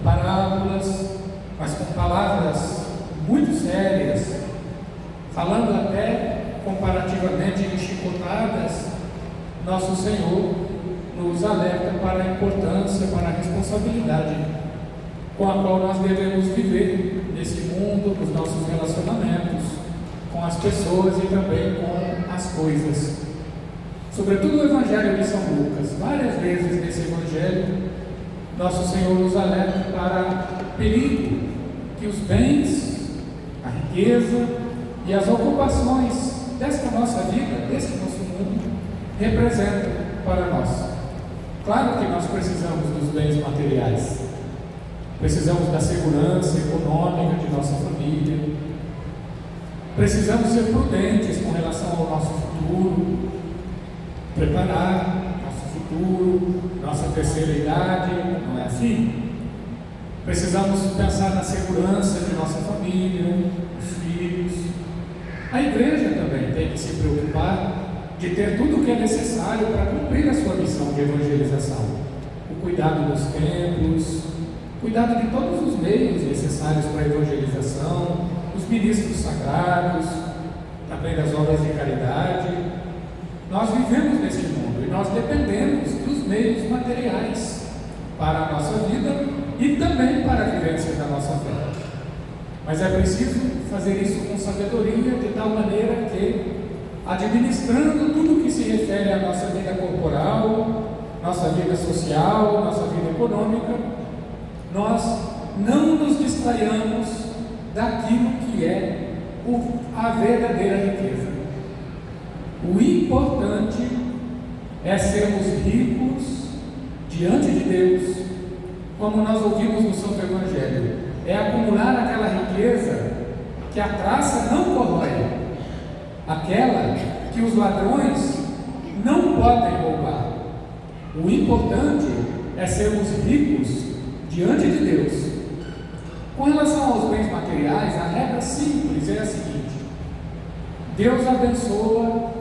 parábolas, mas com palavras muito sérias, falando até comparativamente de chicotadas. Nosso Senhor nos alerta para a importância, para a responsabilidade com a qual nós devemos viver nesse mundo, nos nossos relacionamentos com as pessoas e também com as coisas. Sobretudo o Evangelho de São Lucas, várias vezes nesse Evangelho, nosso Senhor nos alerta para o perigo que os bens, a riqueza e as ocupações desta nossa vida, desse nosso mundo, representam para nós. Claro que nós precisamos dos bens materiais, precisamos da segurança econômica de nossa família, precisamos ser prudentes com relação ao nosso futuro, preparar nosso futuro, nossa terceira idade, não é assim? Precisamos pensar na segurança de nossa família, dos filhos. A igreja também tem que se preocupar de ter tudo o que é necessário para cumprir a sua missão de evangelização. O cuidado dos templos, cuidado de todos os meios necessários para a evangelização, os ministros sagrados, também das obras de caridade. Nós vivemos neste mundo e nós dependemos dos meios materiais para a nossa vida e também para a vivência da nossa fé. Mas é preciso fazer isso com sabedoria, de tal maneira que, administrando tudo que se refere à nossa vida corporal, nossa vida social, nossa vida econômica, nós não nos distraiamos daquilo que é a verdadeira riqueza. O importante é sermos ricos diante de Deus, como nós ouvimos no Santo Evangelho, é acumular aquela riqueza que a traça não corrói, aquela que os ladrões não podem roubar. O importante é sermos ricos diante de Deus. Com relação aos bens materiais, a regra simples é a seguinte: Deus abençoa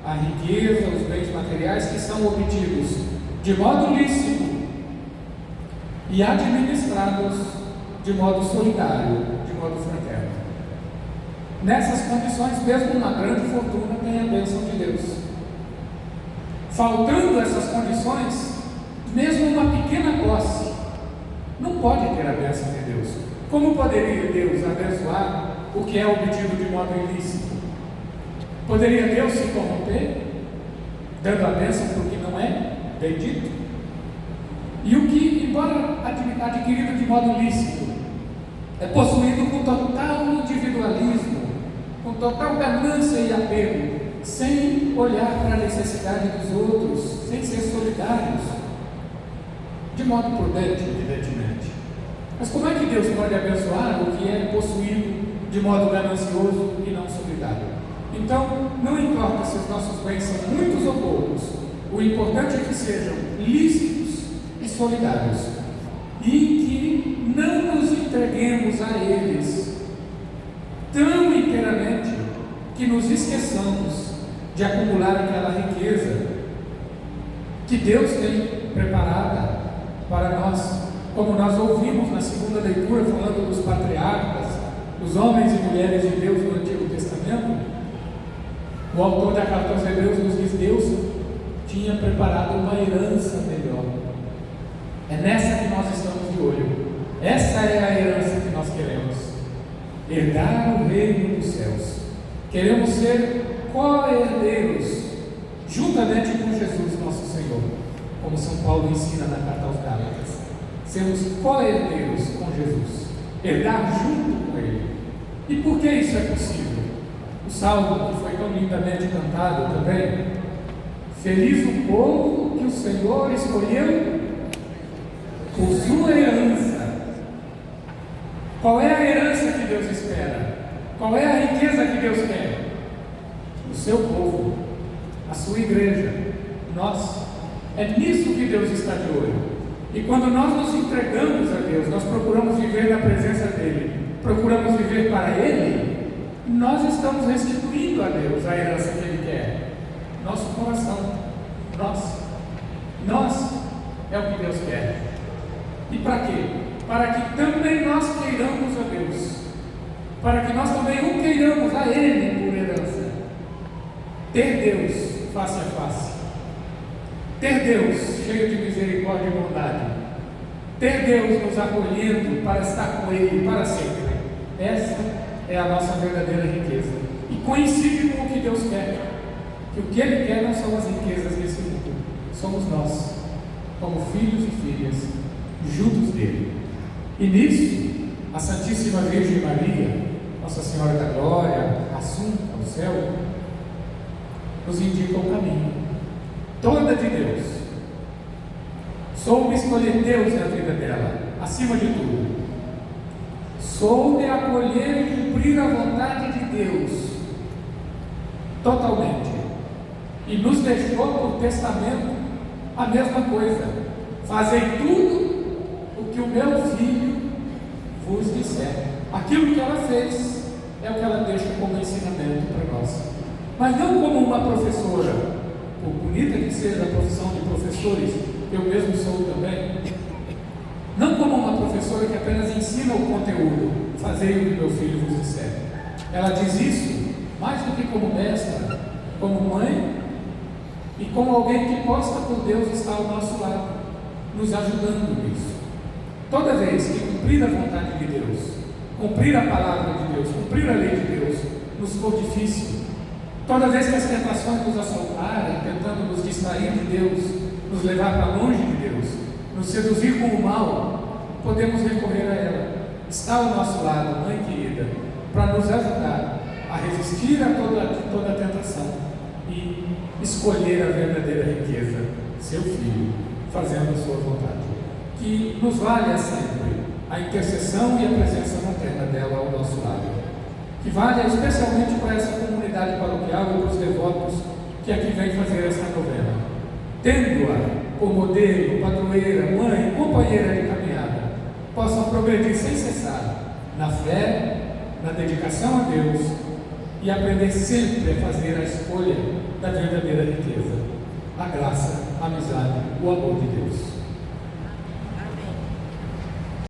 a riqueza, os bens materiais que são obtidos de modo lícito e administrados de modo solidário, de modo fraterno. Nessas condições, mesmo uma grande fortuna tem a bênção de Deus. Faltando essas condições, mesmo uma pequena posse não pode ter a bênção de Deus. Como poderia Deus abençoar o que é obtido de modo ilícito? Poderia Deus se corromper, dando a bênção para o que não é bendito? E o que, embora adquirido de modo lícito, é possuído com total individualismo, com total ganância e apego, sem olhar para a necessidade dos outros, sem ser solidários, de modo prudente, evidentemente. Mas como é que Deus pode abençoar o que é possuído de modo ganancioso e não solidário? Então, não importa se os nossos bens são muitos ou poucos, o importante é que sejam lícitos e solidários, e que não nos entreguemos a eles tão inteiramente que nos esqueçamos de acumular aquela riqueza que Deus tem preparada para nós, como nós ouvimos na segunda leitura, falando dos patriarcas, os homens e mulheres de Deus no Antigo Testamento. O autor da carta aos Hebreus nos diz: Deus tinha preparado uma herança melhor. É nessa que nós estamos de olho. Essa é a herança que nós queremos: herdar o reino dos céus. Queremos ser co-herdeiros juntamente com Jesus nosso Senhor, como São Paulo ensina na carta aos Gálatas. Sermos co-herdeiros com Jesus, herdar junto com Ele. E por que isso é possível? O salmo que foi tão lindamente cantado também: feliz o povo que o Senhor escolheu por sua herança. Qual é a herança que Deus espera? Qual é a riqueza que Deus quer? O seu povo, a sua igreja, nós. É nisso que Deus está de olho. E quando nós nos entregamos a Deus, nós procuramos viver na presença dEle, procuramos viver para Ele, nós estamos restituindo a Deus a herança que Ele quer. Nosso coração, nós é o que Deus quer. E para quê? para que também nós queiramos a Deus, para que nós também o queiramos a Ele por herança. Ter Deus face a face, ter Deus cheio de misericórdia e bondade, ter Deus nos acolhendo para estar com Ele para sempre. Essa é a nossa verdadeira riqueza, e coincide com o que Deus quer, que o que Ele quer não são as riquezas desse mundo, somos nós, como filhos e filhas, juntos dele. E nisso, a Santíssima Virgem Maria, Nossa Senhora da Glória, assunta ao céu, nos indica o caminho, toda de Deus. Soube escolher Deus na vida dela, acima de tudo. Soube acolher e cumprir a vontade de Deus, totalmente. E nos deixou por testamento a mesma coisa: fazei tudo o que o meu filho vos disser. Aquilo que ela fez é o que ela deixa como ensinamento para nós, mas não como uma professora, por bonita que seja a profissão de professores, eu mesmo sou também, não como uma professora que apenas ensina o conteúdo, fazei o que meu filho vos disser. Ela diz isso mais do que como mestra, como mãe, e como alguém que possa por Deus estar ao nosso lado, nos ajudando nisso. Toda vez que cumprir a vontade de Deus, cumprir a palavra de Deus, cumprir a lei de Deus, nos for difícil, toda vez que as tentações nos assaltarem, tentando nos distrair de Deus, nos levar para longe de Deus, nos seduzir com o mal, podemos recorrer a ela. Está ao nosso lado, mãe querida, para nos ajudar a resistir a toda a tentação e escolher a verdadeira riqueza, seu Filho, fazendo a sua vontade. Que nos valha sempre a intercessão e a presença materna dela ao nosso lado. Que valha especialmente para essa comunidade paroquial e para os devotos que aqui vêm fazer esta novena. Tendo-a por modelo, padroeira, mãe, companheira de caminhada, possam progredir sem cessar na fé, na dedicação a Deus e aprender sempre a fazer a escolha da verdadeira riqueza, a graça, a amizade, o amor de Deus.